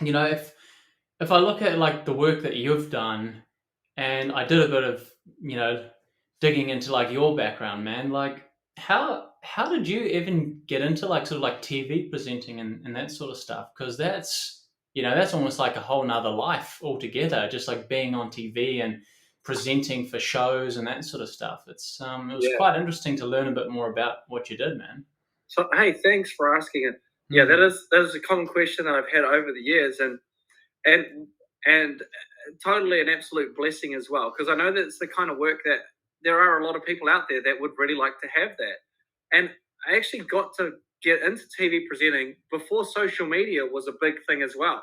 If I look at like the work that you've done, and I did a bit of you know digging into like your background, man, like how did you even get into like sort of like TV presenting and that sort of stuff? Because that's almost like a whole nother life altogether, just like being on TV and presenting for shows and that sort of stuff. It was Yeah. quite interesting to learn a bit more about what you did, man. So hey, thanks for asking it. Yeah, that Hmm. is that is a common question that I've had over the years, and and totally an absolute blessing as well, because I know that it's the kind of work that there are a lot of people out there that would really like to have that. And I actually got to get into TV presenting before social media was a big thing as well.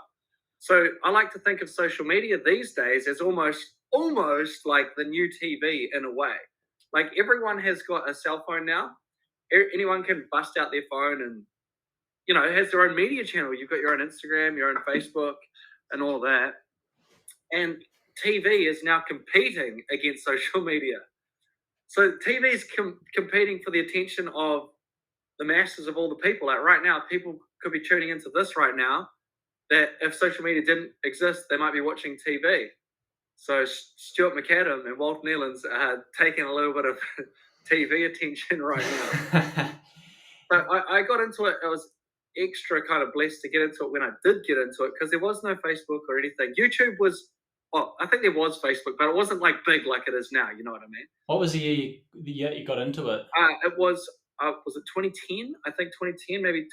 So I like to think of social media these days as almost like the new TV in a way. Like everyone has got a cell phone now. Anyone can bust out their phone and has their own media channel. You've got your own Instagram, your own Facebook, and all that. And TV is now competing against social media. So TV is competing for the attention of the masses of all the people. Like right now, people could be tuning into this right now. That if social media didn't exist, they might be watching TV. So Stuart McAdam and Walt Nealon's taking a little bit of TV attention right now. So I got into it. I was extra kind of blessed to get into it when I did get into it, because there was no Facebook or anything. YouTube was, well, I think there was Facebook, but it wasn't like big like it is now. You know what I mean? What was the year you got into it? Was it 2010? I think 2010, maybe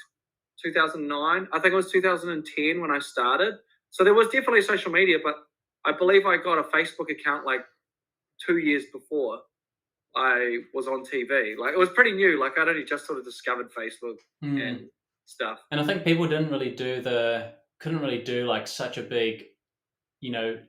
2009. I think it was 2010 when I started. So there was definitely social media, but I believe I got a Facebook account like 2 years before I was on TV. Like it was pretty new. Like I'd only just sort of discovered Facebook Hmm. and stuff. And I think people couldn't really do like such a big,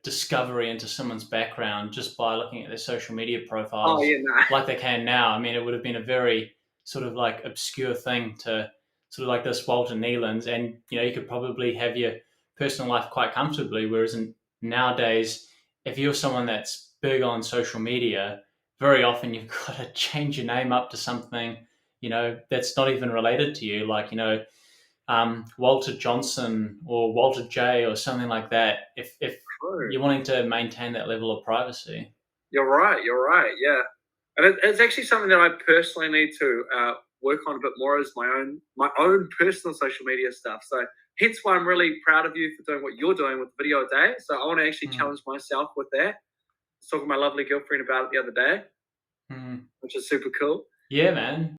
discovery into someone's background just by looking at their social media Oh profiles yeah, no. like they can now. I mean, it would have been a very sort of like obscure thing to sort of like this Walter Nealon's, and you could probably have your personal life quite comfortably. Whereas nowadays, if you're someone that's big on social media, very often you've got to change your name up to something that's not even related to you, like Walter Johnson or Walter J or something like that. If True. you're wanting to maintain that level of privacy. You're right. You're right. Yeah, and it's actually something that I personally need to work on a bit more, as my own personal social media stuff. So hence why I'm really proud of you for doing what you're doing with Video a Day. So I want to actually Hmm. challenge myself with that. I was talking to my lovely girlfriend about it the other day, Hmm. which is super cool. Yeah, man.